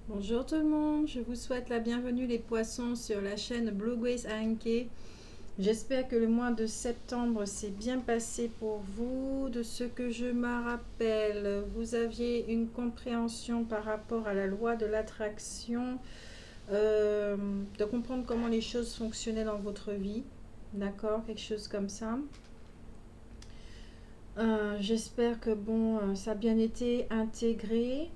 Bonjour tout le monde, je vous souhaite la bienvenue les poissons sur la chaîne Blue Grace Anke. J'espère que le mois de septembre s'est bien passé pour vous. De ce que je me rappelle, vous aviez une compréhension par rapport à la loi de l'attraction, de comprendre comment les choses fonctionnaient dans votre vie. D'accord, quelque chose comme ça. J'espère que bon, ça a bien été intégré.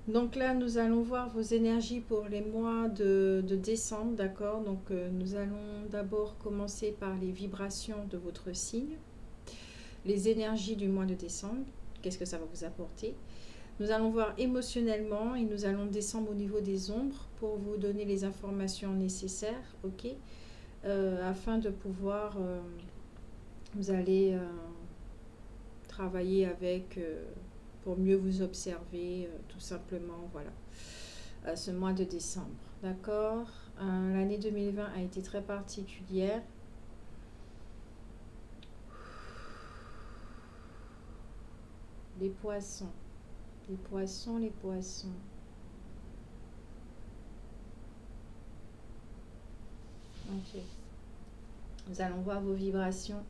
Donc là, nous allons voir vos énergies pour les mois de décembre, d'accord? Donc nous allons d'abord commencer par les vibrations de votre signe, les énergies du mois de décembre, qu'est-ce que ça va vous apporter? Nous allons voir émotionnellement et nous allons descendre au niveau des ombres pour vous donner les informations nécessaires, ok? Afin de pouvoir, vous allez travailler avec, pour mieux vous observer, tout simplement, voilà. Ce mois de décembre. D'accord. L'année 2020 a été très particulière. Les poissons. Les poissons, les poissons. Ok. Nous allons voir vos vibrations.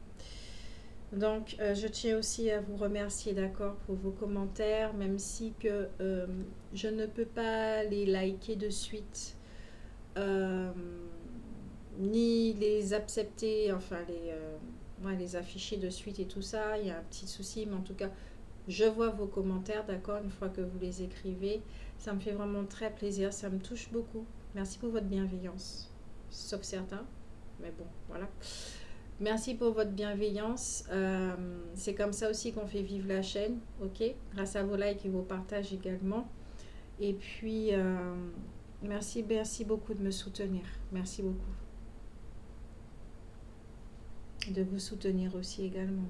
Donc, je tiens aussi à vous remercier, d'accord, pour vos commentaires, même si que je ne peux pas les liker de suite, ni les accepter, enfin ouais, les afficher de suite et tout ça. Il y a un petit souci, mais en tout cas, je vois vos commentaires, d'accord, une fois que vous les écrivez. Ça me fait vraiment très plaisir, ça me touche beaucoup. Merci pour votre bienveillance, sauf certains, mais bon, voilà. Merci pour votre bienveillance. C'est comme ça aussi qu'on fait vivre la chaîne, ok? Grâce à vos likes et vos partages également. Et puis, merci beaucoup de me soutenir. Merci beaucoup. De vous soutenir aussi également.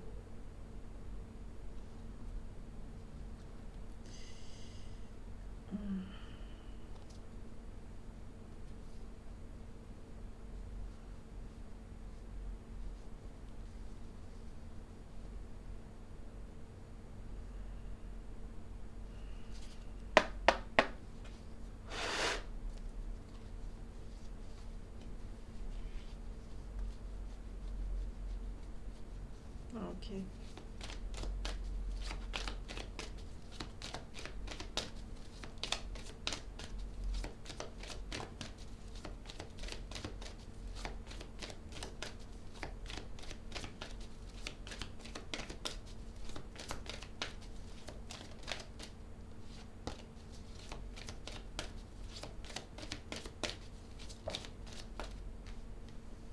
Ok.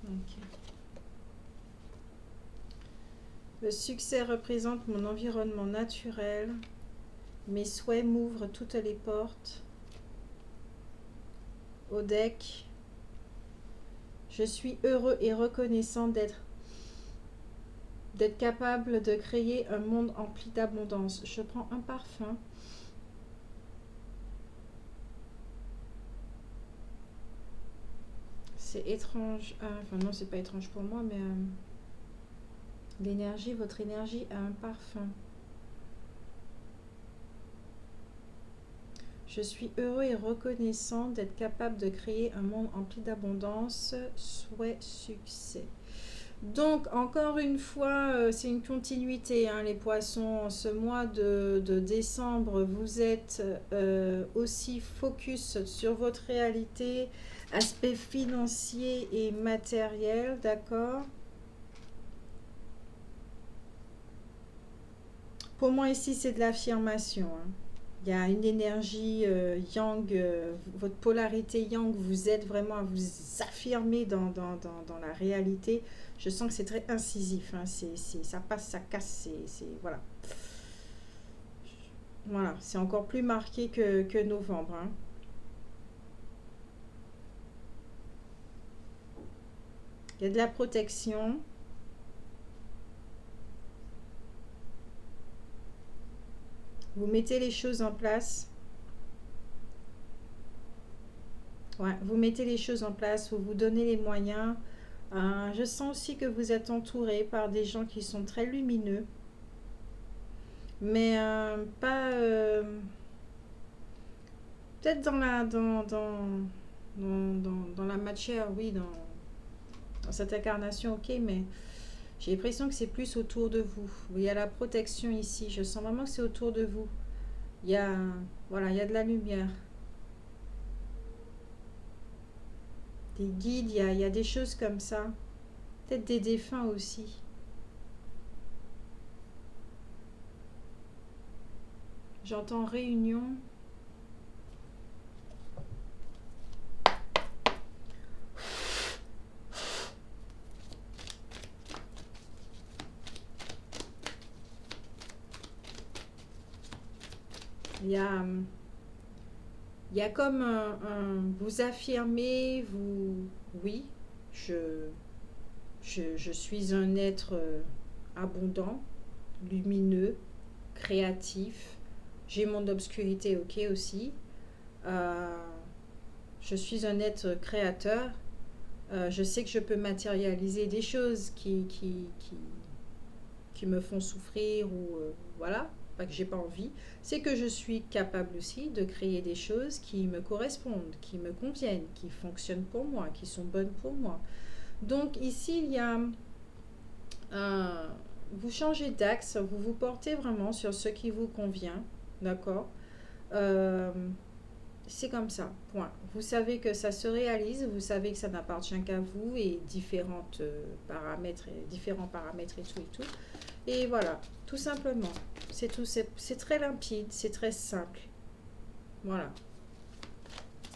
Ok. Le succès représente mon environnement naturel. Mes souhaits m'ouvrent toutes les portes. Au deck, je suis heureux et reconnaissant d'être capable de créer un monde empli d'abondance. Je prends un parfum. C'est étrange. Enfin non, c'est pas étrange pour moi, mais l'énergie, votre énergie a un parfum. Je suis heureux et reconnaissant d'être capable de créer un monde empli d'abondance. Souhait succès. Donc, encore une fois, c'est une continuité, hein, les poissons. Ce mois de décembre, vous êtes aussi focus sur votre réalité, aspect financier et matériel, d'accord? Pour moi, ici, c'est de l'affirmation, hein. Il y a une énergie yang, votre polarité yang, vous êtes vraiment à vous affirmer dans la réalité. Je sens que c'est très incisif, hein, ça passe, ça casse, voilà. Voilà, c'est encore plus marqué que novembre, hein. Il y a de la protection. Vous mettez les choses en place. Ouais, vous mettez les choses en place, vous vous donnez les moyens. Je sens aussi que vous êtes entouré par des gens qui sont très lumineux, mais pas... Peut-être dans la matière, oui, dans cette incarnation, ok, mais j'ai l'impression que c'est plus autour de vous. Il y a la protection ici. Je sens vraiment que c'est autour de vous. Il y a, voilà, il y a de la lumière. Des guides, il y a des choses comme ça. Peut-être des défunts aussi. J'entends réunion. Il y a, il y a comme vous affirmez, oui, je, je suis un être abondant, lumineux, créatif. J'ai mon obscurité, ok aussi. Euh, je suis un être créateur. Je sais que je peux matérialiser des choses qui me font souffrir ou voilà, pas que j'ai pas envie. C'est que je suis capable aussi de créer des choses qui me correspondent, qui me conviennent, qui fonctionnent pour moi, qui sont bonnes pour moi. Donc ici, il y a vous changez d'axe, vous vous portez vraiment sur ce qui vous convient, d'accord. Euh, c'est comme ça, point. Vous savez que ça se réalise, vous savez que ça n'appartient qu'à vous et différents paramètres et tout. Et voilà, tout simplement. C'est tout, c'est très limpide, c'est très simple. Voilà,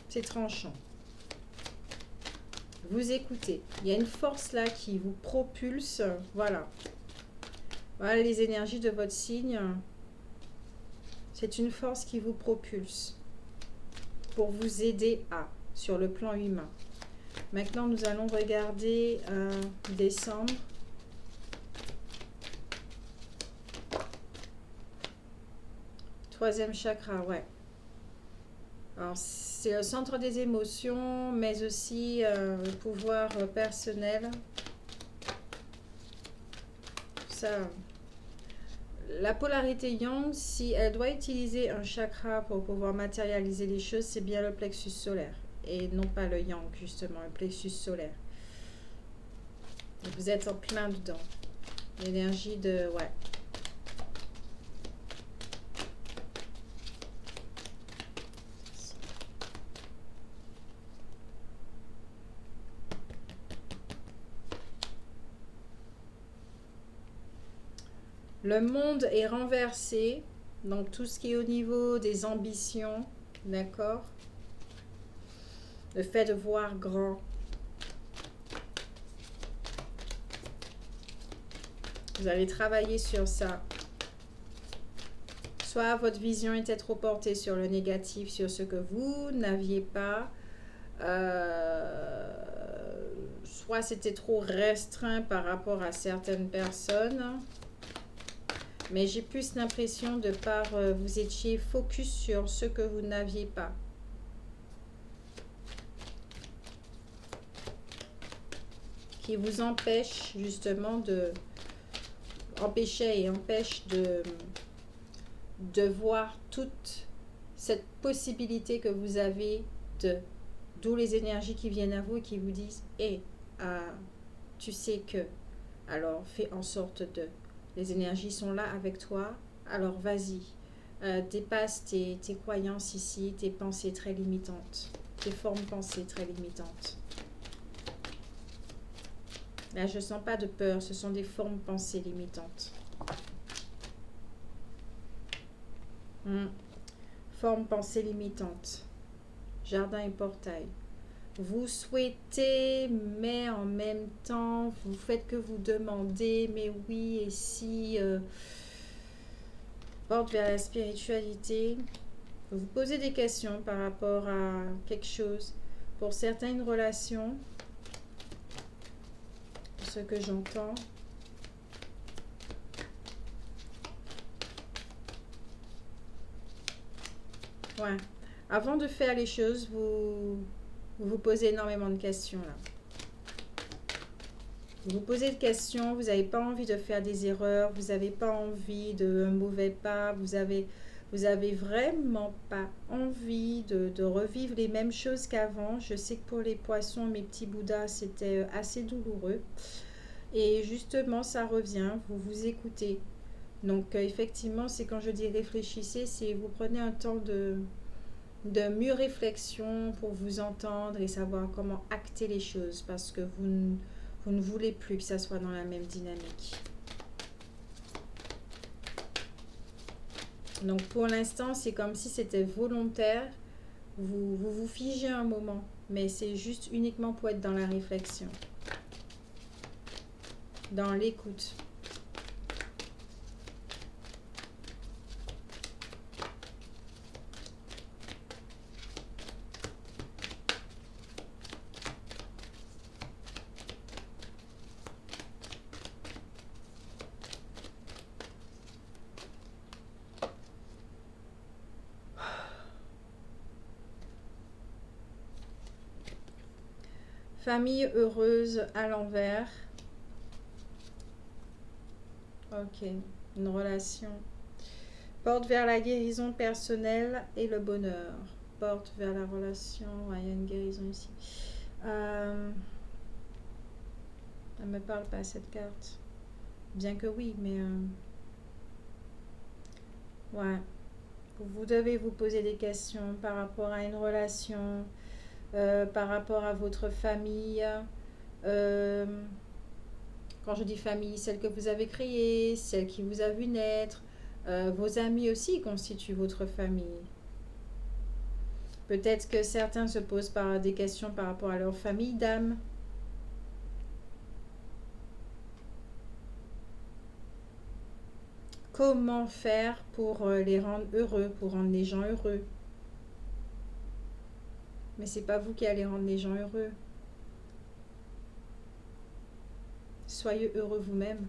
c'est tranchant. Vous écoutez. Il y a une force là qui vous propulse. Voilà. Voilà les énergies de votre signe. C'est une force qui vous propulse pour vous aider sur le plan humain. Maintenant, nous allons regarder décembre. Troisième chakra, ouais. Alors, c'est le centre des émotions, mais aussi le pouvoir personnel. Ça, la polarité yang, si elle doit utiliser un chakra pour pouvoir matérialiser les choses, c'est bien le plexus solaire et non pas le yang, justement, le plexus solaire. Vous êtes en plein dedans. L'énergie de... Ouais. Le monde est renversé, donc tout ce qui est au niveau des ambitions, d'accord? Le fait de voir grand. Vous allez travailler sur ça. Soit votre vision était trop portée sur le négatif, sur ce que vous n'aviez pas. Soit c'était trop restreint par rapport à certaines personnes. Mais j'ai plus l'impression de par vous étiez focus sur ce que vous n'aviez pas. Qui vous empêche justement empêche de voir toute cette possibilité que vous avez d'où les énergies qui viennent à vous et qui vous disent tu sais que, alors fais en sorte de. Les énergies sont là avec toi, alors vas-y. Dépasse tes croyances ici, tes pensées très limitantes, tes formes pensées très limitantes. Là, je ne sens pas de peur, ce sont des formes pensées limitantes. Formes pensées limitantes. Jardin et portail. Vous souhaitez, mais en même temps, vous faites que vous demandez, mais oui, et si, porte vers la spiritualité. Vous posez des questions par rapport à quelque chose. Pour certains, une relation, pour ce que j'entends. Ouais. Avant de faire les choses, vous posez énormément de questions là. Vous posez des questions, vous n'avez pas envie de faire des erreurs, vous n'avez pas envie de mauvais pas, vous avez Vous avez vraiment pas envie de revivre les mêmes choses qu'avant. Je sais que pour les poissons, mes petits bouddhas, c'était assez douloureux. Et justement, ça revient, vous vous écoutez. Donc effectivement, c'est quand je dis réfléchissez, c'est vous prenez un temps de mûre réflexion pour vous entendre et savoir comment acter les choses parce que vous ne voulez plus que ça soit dans la même dynamique. Donc pour l'instant, c'est comme si c'était volontaire. Vous figez un moment, mais c'est juste uniquement pour être dans la réflexion, dans l'écoute. Famille heureuse à l'envers. Ok, une relation. Porte vers la guérison personnelle et le bonheur. Porte vers la relation. Ouais, il y a une guérison ici. Elle me parle pas cette carte. Bien que oui, mais ouais. Vous devez vous poser des questions par rapport à une relation, par rapport à votre famille. Euh, Quand je dis famille, celle que vous avez créée, celle qui vous a vu naître. Vos amis aussi constituent votre famille. Peut-être que certains se posent des questions par rapport à leur famille d'âme. Comment faire pour les rendre heureux, pour rendre les gens heureux? Mais c'est pas vous qui allez rendre les gens heureux. Soyez heureux vous-même.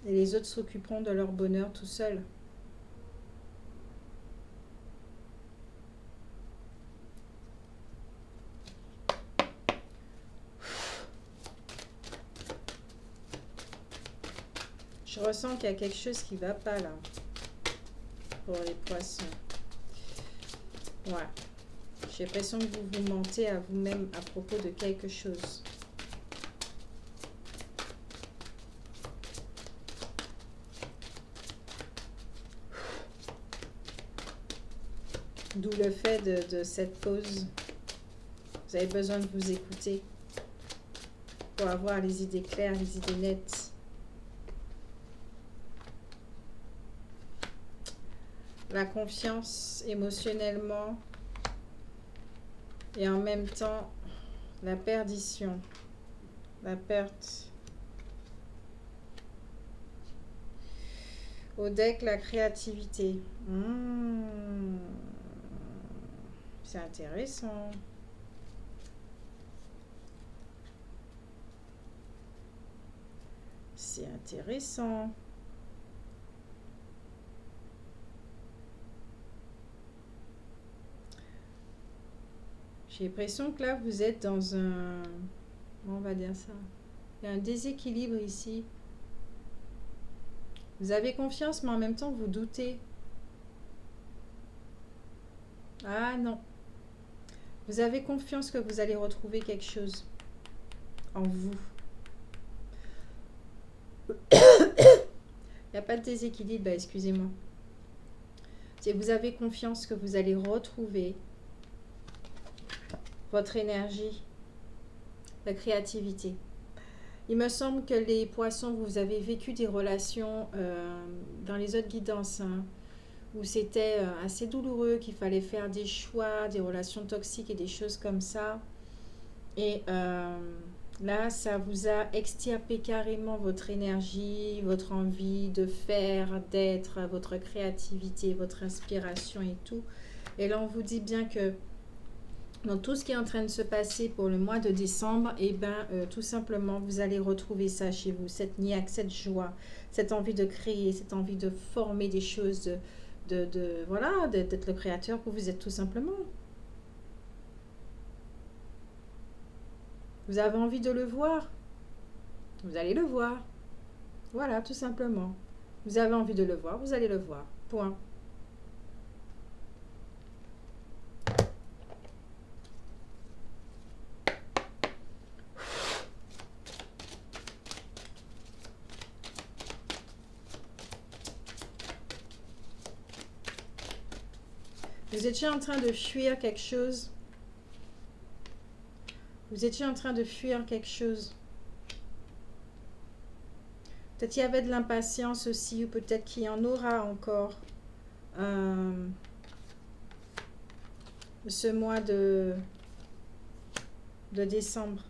Et les autres s'occuperont de leur bonheur tout seuls. Je ressens qu'il y a quelque chose qui va pas là. Pour les poissons. Ouais. J'ai l'impression que vous vous mentez à vous-même à propos de quelque chose. D'où le fait de cette pause. Vous avez besoin de vous écouter pour avoir les idées claires, les idées nettes. La confiance émotionnellement et en même temps la perdition, la perte. Au deck, la créativité. C'est intéressant. C'est intéressant. J'ai l'impression que là, vous êtes dans un... On va dire ça. Il y a un déséquilibre ici. Vous avez confiance, mais en même temps, vous doutez. Ah non. Vous avez confiance que vous allez retrouver quelque chose en vous. Il n'y a pas de déséquilibre, excusez-moi. Vous avez confiance que vous allez retrouver votre énergie, la créativité. Il me semble que les poissons, vous avez vécu des relations dans les autres guidances, hein, où c'était assez douloureux, qu'il fallait faire des choix, des relations toxiques et des choses comme ça. Et là, ça vous a extirpé carrément votre énergie, votre envie de faire, d'être, votre créativité, votre inspiration et tout. Et là, on vous dit bien que dans tout ce qui est en train de se passer pour le mois de décembre, et tout simplement, vous allez retrouver ça chez vous, cette niaque, cette joie, cette envie de créer, cette envie de former des choses, voilà, d'être le créateur que vous êtes tout simplement. Vous avez envie de le voir, vous allez le voir. Voilà, tout simplement. Vous avez envie de le voir, vous allez le voir. Point. Vous étiez en train de fuir quelque chose. Vous étiez en train de fuir quelque chose. Peut-être il y avait de l'impatience aussi, ou peut-être qu'il y en aura encore ce mois de décembre.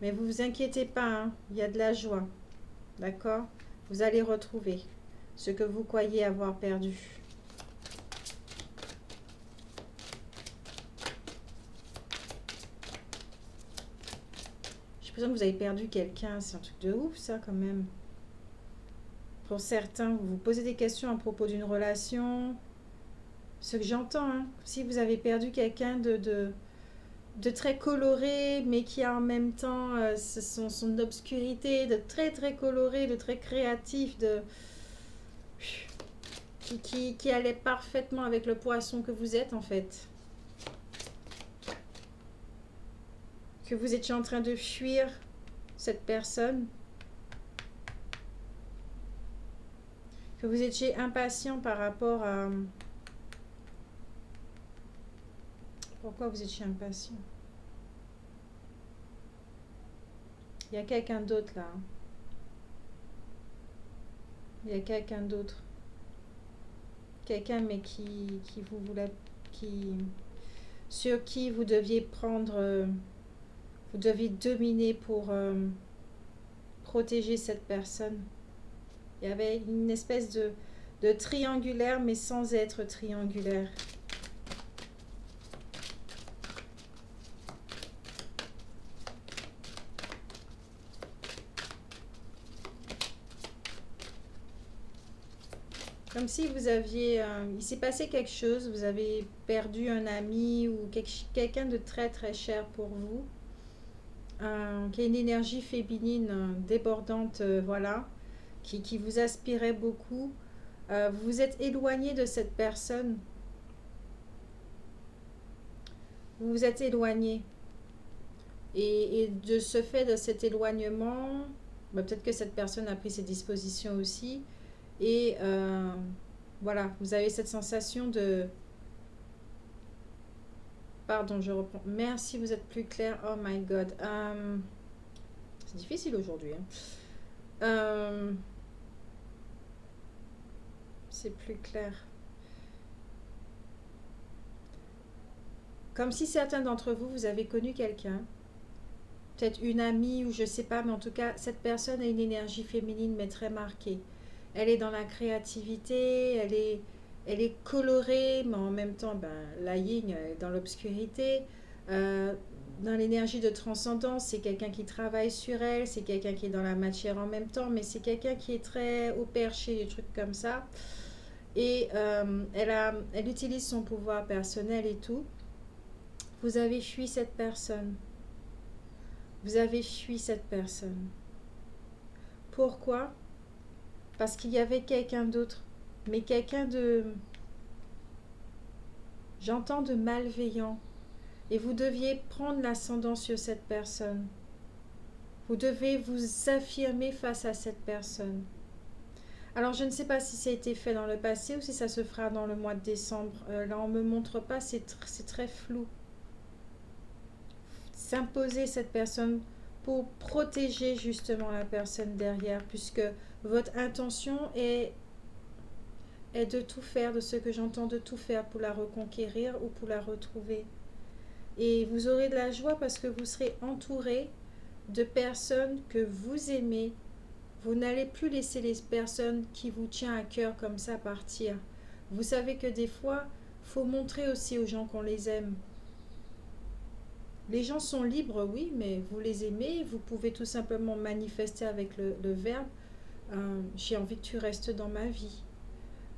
Mais vous vous inquiétez pas, hein, il y a de la joie. D'accord? Vous allez retrouver ce que vous croyez avoir perdu. J'ai l'impression que vous avez perdu quelqu'un. C'est un truc de ouf, ça, quand même. Pour certains, vous vous posez des questions à propos d'une relation. Ce que j'entends, hein, si vous avez perdu quelqu'un de très coloré, mais qui a en même temps son obscurité, de très très coloré, de très créatif, qui allait parfaitement avec le poisson que vous êtes en fait. Que vous étiez en train de fuir cette personne. Que vous étiez impatient par rapport à... Pourquoi vous étiez impatient? Il y a quelqu'un d'autre là. Il y a quelqu'un d'autre. Quelqu'un mais qui vous voulait... sur qui vous deviez prendre... vous deviez dominer pour protéger cette personne. Il y avait une espèce de triangulaire mais sans être triangulaire. Comme si vous aviez... il s'est passé quelque chose, vous avez perdu un ami ou quelqu'un de très très cher pour vous, qui a une énergie féminine débordante, voilà, qui vous aspirait beaucoup. Vous vous êtes éloigné de cette personne. Vous vous êtes éloigné. Et de ce fait, de cet éloignement, bah, peut-être que cette personne a pris ses dispositions aussi. Et voilà, vous avez cette sensation de... Pardon, je reprends. Merci, vous êtes plus clair. Oh my God. C'est difficile aujourd'hui. Hein. C'est plus clair. Comme si certains d'entre vous, vous avez connu quelqu'un. Peut-être une amie ou je sais pas, mais en tout cas, cette personne a une énergie féminine mais très marquée. Elle est dans la créativité, elle est colorée, mais en même temps, ben, la yin est dans l'obscurité. Dans l'énergie de transcendance, c'est quelqu'un qui travaille sur elle, c'est quelqu'un qui est dans la matière en même temps, mais c'est quelqu'un qui est très au perché, des trucs comme ça. Et elle utilise son pouvoir personnel et tout. Vous avez fui cette personne. Vous avez fui cette personne. Pourquoi? Parce qu'il y avait quelqu'un d'autre. Mais quelqu'un de... J'entends de malveillant. Et vous deviez prendre l'ascendant sur cette personne. Vous devez vous affirmer face à cette personne. Alors, je ne sais pas si ça a été fait dans le passé ou si ça se fera dans le mois de décembre. Là, on ne me montre pas, c'est très flou. S'imposer cette personne pour protéger justement la personne derrière, puisque votre intention est de tout faire, de ce que j'entends, de tout faire pour la reconquérir ou pour la retrouver. Et vous aurez de la joie parce que vous serez entouré de personnes que vous aimez. Vous n'allez plus laisser les personnes qui vous tiennent à cœur comme ça partir. Vous savez que des fois, il faut montrer aussi aux gens qu'on les aime. Les gens sont libres, oui, mais vous les aimez. Vous pouvez tout simplement manifester avec le verbe j'ai envie que tu restes dans ma vie.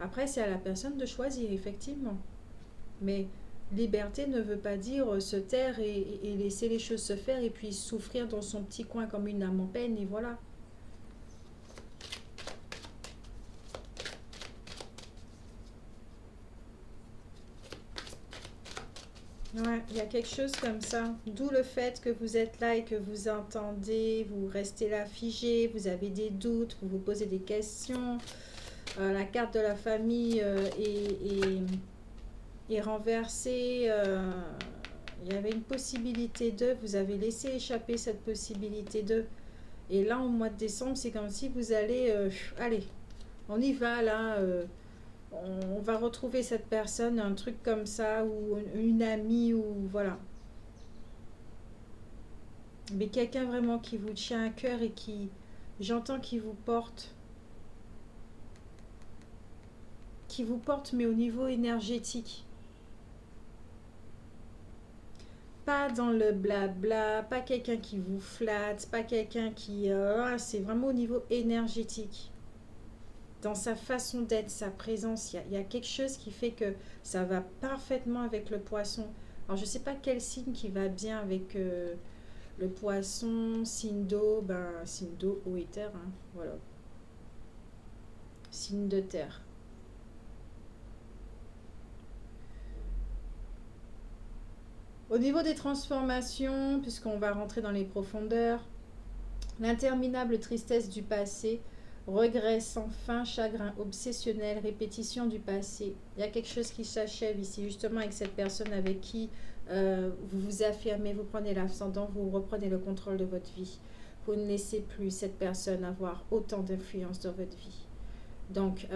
Après, c'est à la personne de choisir, effectivement. Mais Liberté ne veut pas dire se taire et laisser les choses se faire et puis souffrir dans son petit coin comme une âme en peine et voilà. Ouais, il y a quelque chose comme ça. D'où le fait que vous êtes là et que vous entendez, vous restez là figé, vous avez des doutes, vous vous posez des questions. La carte de la famille est renversée. Il y avait une possibilité de, vous avez laissé échapper cette possibilité de. Et là, au mois de décembre, c'est comme si vous allez, allez, on y va là. On va retrouver cette personne, un truc comme ça, ou une amie, ou voilà. Mais quelqu'un vraiment qui vous tient à cœur et qui, j'entends, qui vous porte, mais au niveau énergétique. Pas dans le blabla, pas quelqu'un qui vous flatte, pas quelqu'un qui... c'est vraiment au niveau énergétique. Dans sa façon d'être, sa présence, il y a quelque chose qui fait que ça va parfaitement avec le poisson. Alors, je ne sais pas quel signe qui va bien avec le poisson, signe d'eau, signe d'eau, eau et terre, hein, voilà. Signe de terre. Au niveau des transformations, puisqu'on va rentrer dans les profondeurs, l'interminable tristesse du passé, regret sans fin, chagrin obsessionnel, répétition du passé. Il y a quelque chose qui s'achève ici, justement avec cette personne avec qui vous vous affirmez, vous prenez l'ascendant, vous reprenez le contrôle de votre vie. Vous ne laissez plus cette personne avoir autant d'influence dans votre vie. Donc,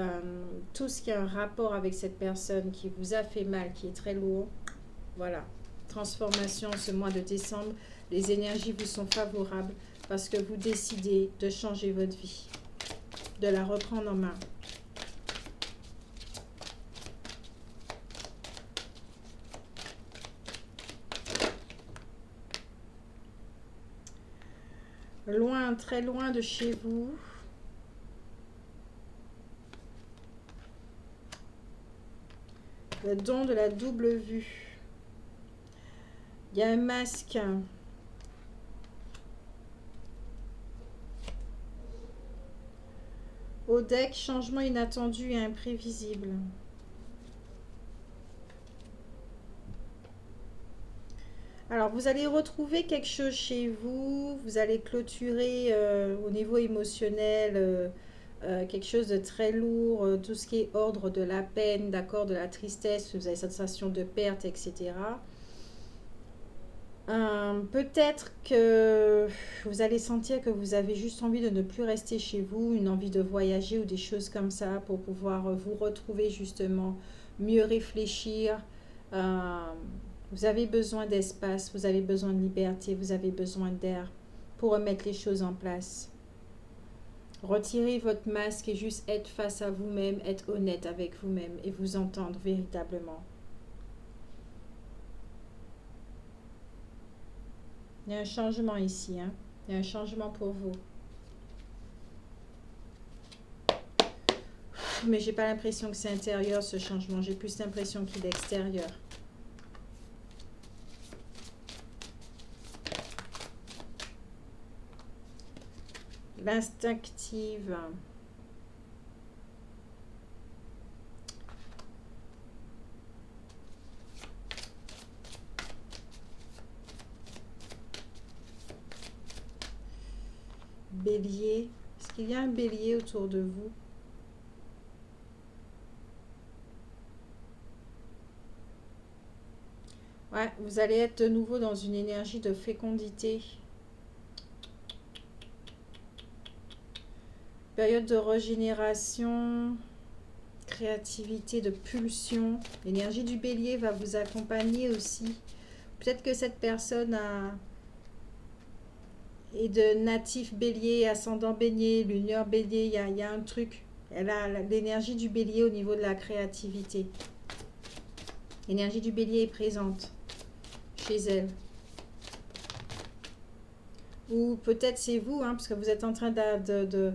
tout ce qui a un rapport avec cette personne qui vous a fait mal, qui est très lourd, voilà. Transformation ce mois de décembre, les énergies vous sont favorables parce que vous décidez de changer votre vie, de la reprendre en main. Loin, très loin de chez vous. Le don de la double vue. Il y a un masque. Au deck, changement inattendu et imprévisible. Alors, vous allez retrouver quelque chose chez vous. Vous allez clôturer au niveau émotionnel quelque chose de très lourd. Tout ce qui est ordre de la peine, d'accord, de la tristesse. Vous avez cette sensation de perte, etc. Peut-être que vous allez sentir que vous avez juste envie de ne plus rester chez vous, une envie de voyager ou des choses comme ça pour pouvoir vous retrouver justement, mieux réfléchir. Euh, vous avez besoin d'espace, vous avez besoin de liberté, vous avez besoin d'air pour remettre les choses en place. Retirez votre masque et juste être face à vous-même, être honnête avec vous-même et vous entendre véritablement. Il y a un changement ici, hein. Il y a un changement pour vous. Mais j'ai pas l'impression que c'est intérieur ce changement. J'ai plus l'impression qu'il est extérieur. L'instinctive. Bélier. Est-ce qu'il y a un bélier autour de vous? Ouais, vous allez être de nouveau dans une énergie de fécondité. Période de régénération, créativité, de pulsion. L'énergie du bélier va vous accompagner aussi. Peut-être que cette personne est de natif bélier, ascendant bélier, lunaire bélier. Il y a un truc. Elle a l'énergie du bélier au niveau de la créativité. L'énergie du bélier est présente chez elle. Ou peut-être c'est vous, hein, parce que vous êtes en train de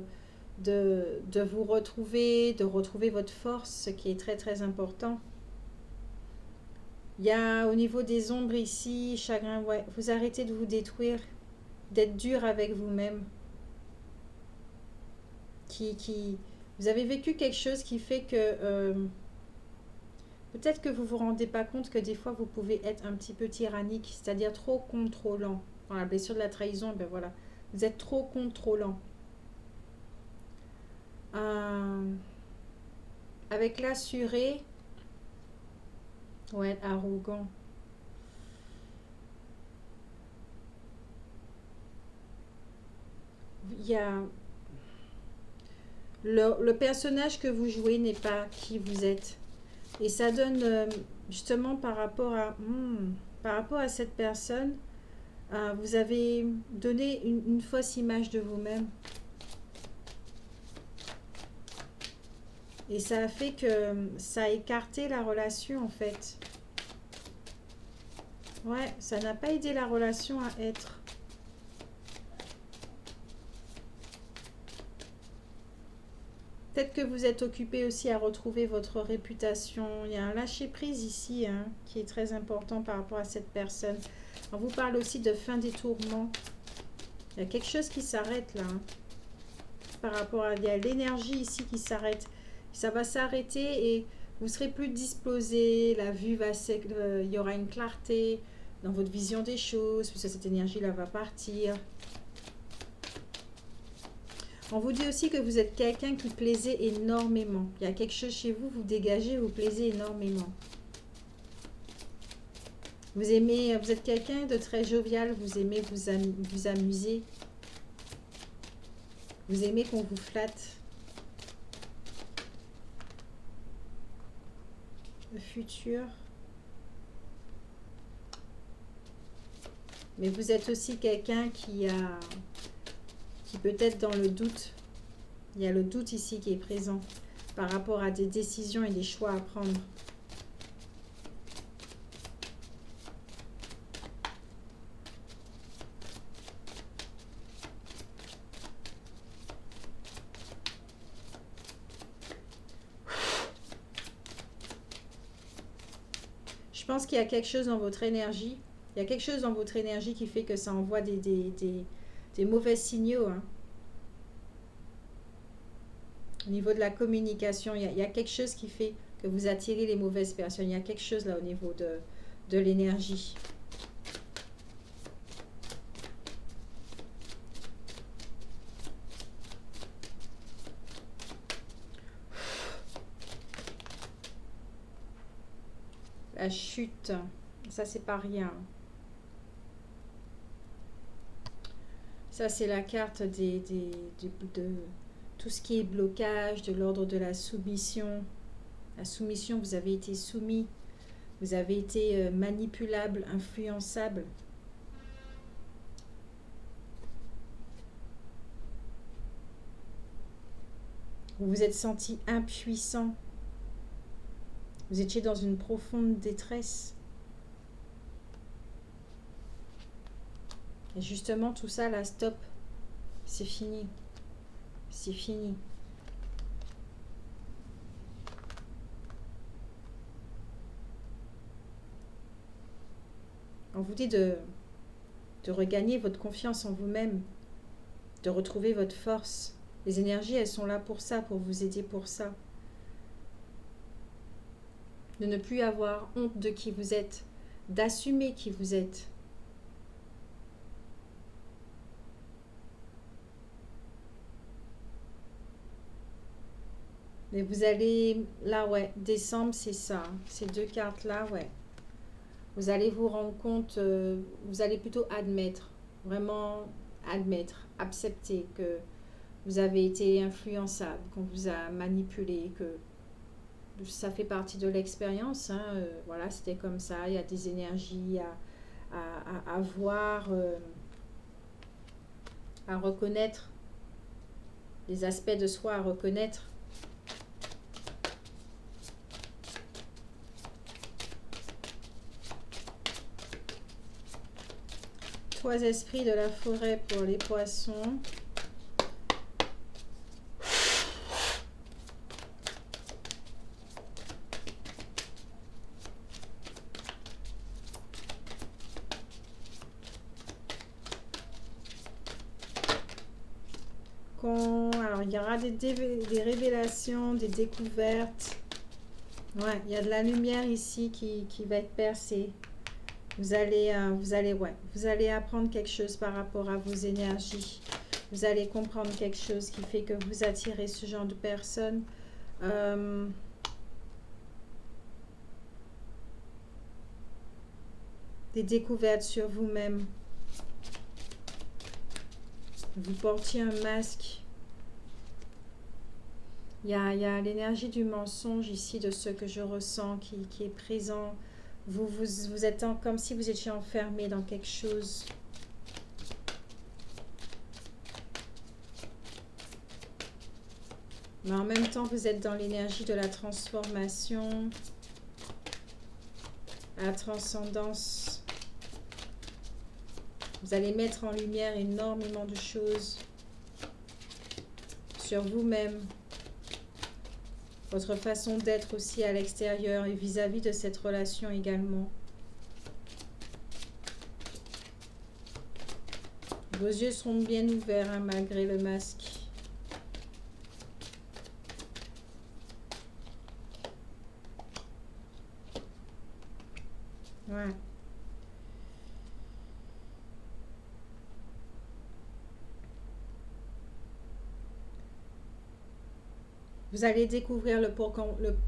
vous retrouver, de retrouver votre force, ce qui est très très important. Il y a au niveau des ombres ici, chagrin, ouais. Vous arrêtez de vous détruire, d'être dur avec vous-même. Vous avez vécu quelque chose qui fait que peut-être que vous vous rendez pas compte que des fois vous pouvez être un petit peu tyrannique, c'est-à-dire trop contrôlant. Dans la blessure de la trahison, ben voilà, vous êtes trop contrôlant. Euh, avec l'assuré, ouais, arrogant. Il y a le personnage que vous jouez n'est pas qui vous êtes. Et ça donne justement par rapport à cette personne, vous avez donné une fausse image de vous-même. Et ça a fait que ça a écarté la relation en fait. Ouais, ça n'a pas aidé la relation à être. Peut-être que vous êtes occupé aussi à retrouver votre réputation. Il y a un lâcher-prise ici hein, qui est très important par rapport à cette personne. On vous parle aussi de fin des tourments. Il y a quelque chose qui s'arrête là. Hein, par rapport à... Il y a l'énergie ici qui s'arrête. Ça va s'arrêter et vous serez plus disposé. La vue va... il y aura une clarté dans votre vision des choses. Puisque cette énergie-là va partir. On vous dit aussi que vous êtes quelqu'un qui plaisait énormément. Il y a quelque chose chez vous, vous dégagez, vous plaisez énormément. Vous aimez, vous êtes quelqu'un de très jovial, vous aimez vous amuser. Vous aimez qu'on vous flatte. Le futur. Mais vous êtes aussi quelqu'un qui peut être dans le doute. Il y a le doute ici qui est présent par rapport à des décisions et des choix à prendre. Je pense qu'il y a quelque chose dans votre énergie. Il y a quelque chose dans votre énergie qui fait que ça envoie des mauvais signaux. Hein. Au niveau de la communication, il y a quelque chose qui fait que vous attirez les mauvaises personnes. Il y a quelque chose là au niveau de l'énergie. La chute, ça c'est pas rien. Ça c'est la carte de tout ce qui est blocage, de l'ordre de la soumission. La soumission, vous avez été soumis, vous avez été manipulable, influençable. Vous vous êtes senti impuissant. Vous étiez dans une profonde détresse. Et justement, tout ça, là, stop. C'est fini. C'est fini. On vous dit de regagner votre confiance en vous-même, de retrouver votre force. Les énergies, elles sont là pour ça, pour vous aider pour ça. De ne plus avoir honte de qui vous êtes, d'assumer qui vous êtes. Mais vous allez, là ouais, décembre c'est ça, ces deux cartes là, ouais. Vous allez vous rendre compte, vous allez plutôt admettre, vraiment admettre, accepter que vous avez été influençable, qu'on vous a manipulé, que ça fait partie de l'expérience. Hein, voilà, c'était comme ça. Il y a des énergies à voir, à reconnaître, des aspects de soi à reconnaître. Trois esprits de la forêt pour les poissons. Alors, il y aura des révélations, des découvertes. Ouais, il y a de la lumière ici qui va être percée. Vous allez apprendre quelque chose par rapport à vos énergies. Vous allez comprendre quelque chose qui fait que vous attirez ce genre de personnes. Des découvertes sur vous-même. Vous portiez un masque. Il y a l'énergie du mensonge ici, de ce que je ressens qui est présent. Vous êtes comme si vous étiez enfermé dans quelque chose. Mais en même temps, vous êtes dans l'énergie de la transformation, la transcendance. Vous allez mettre en lumière énormément de choses sur vous-même, votre façon d'être aussi à l'extérieur et vis-à-vis de cette relation également. Vos yeux seront bien ouverts hein, malgré le masque. Ouais. Vous allez découvrir le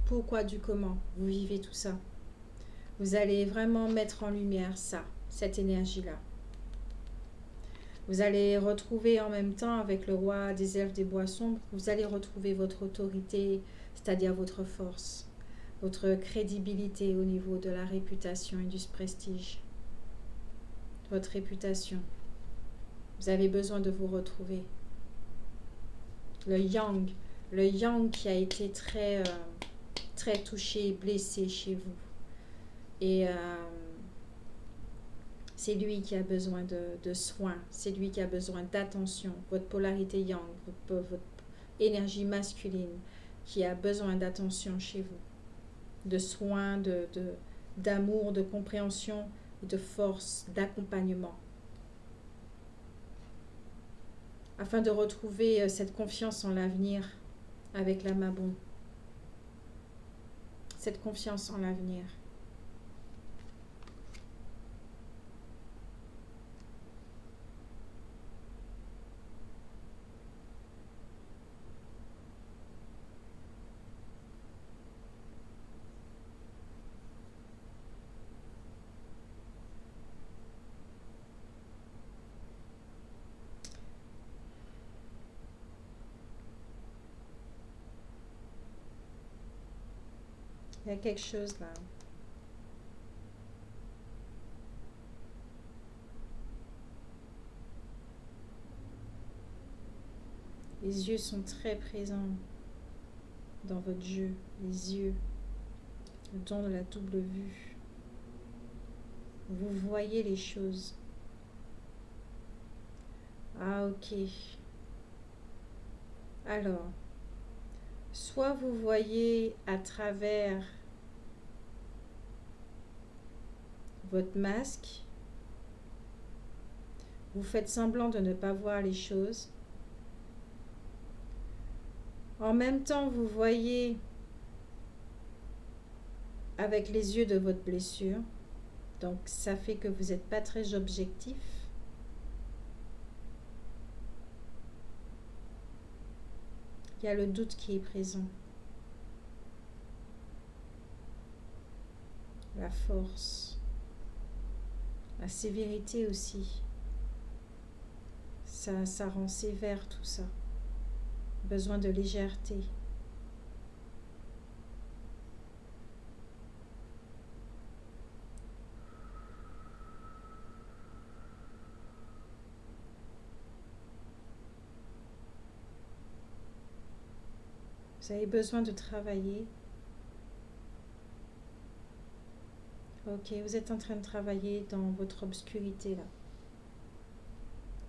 pourquoi du comment vous vivez tout ça. Vous allez vraiment mettre en lumière ça, cette énergie-là. Vous allez retrouver en même temps avec le roi des elfes des bois sombres, vous allez retrouver votre autorité, c'est-à-dire votre force, votre crédibilité au niveau de la réputation et du prestige. Votre réputation. Vous avez besoin de vous retrouver. Le yang qui a été très touché, blessé chez vous. Et c'est lui qui a besoin de soins, c'est lui qui a besoin d'attention. Votre polarité yang, votre énergie masculine qui a besoin d'attention chez vous. De soins, d'amour, de compréhension, de force, d'accompagnement. Afin de retrouver cette confiance en l'avenir avec la Mabon. Cette confiance en l'avenir. Il y a quelque chose là. Les yeux sont très présents dans votre jeu. Les yeux, le don de la double vue. Vous voyez les choses. Ah ok. Alors, soit vous voyez à travers votre masque, vous faites semblant de ne pas voir les choses. En même temps, vous voyez avec les yeux de votre blessure. Donc, ça fait que vous n'êtes pas très objectif. Il y a le doute qui est présent. La force. La sévérité aussi. Ça rend sévère tout ça. Besoin de légèreté. Vous avez besoin de travailler. Ok, vous êtes en train de travailler dans votre obscurité là.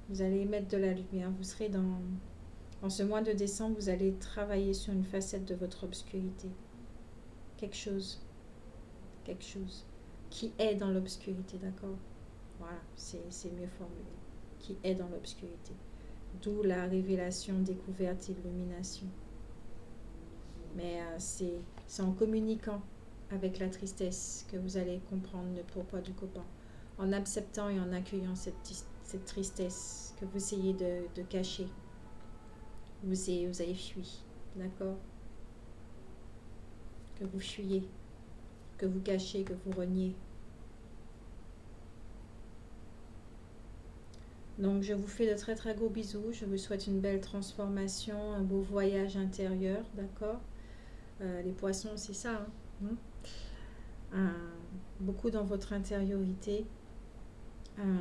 Vous allez mettre de la lumière. Vous serez en ce mois de décembre, vous allez travailler sur une facette de votre obscurité. Quelque chose qui est dans l'obscurité, d'accord? Voilà, c'est mieux formulé. Qui est dans l'obscurité. D'où la révélation, découverte, illumination. Mais c'est en communiquant avec la tristesse que vous allez comprendre le pourquoi du copain. En acceptant et en accueillant cette tristesse que vous essayez de cacher. Vous avez fui, d'accord? Que vous fuyez, que vous cachez, que vous reniez. Donc je vous fais de très très gros bisous. Je vous souhaite une belle transformation, un beau voyage intérieur, d'accord? Les poissons, c'est ça, hein? Beaucoup dans votre intériorité.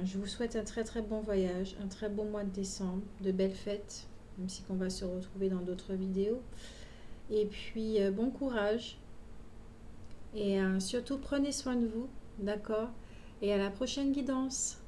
Je vous souhaite un très très bon voyage, un très bon mois de décembre, de belles fêtes, même si on va se retrouver dans d'autres vidéos. Et puis bon courage. Et surtout prenez soin de vous, d'accord? Et à la prochaine guidance.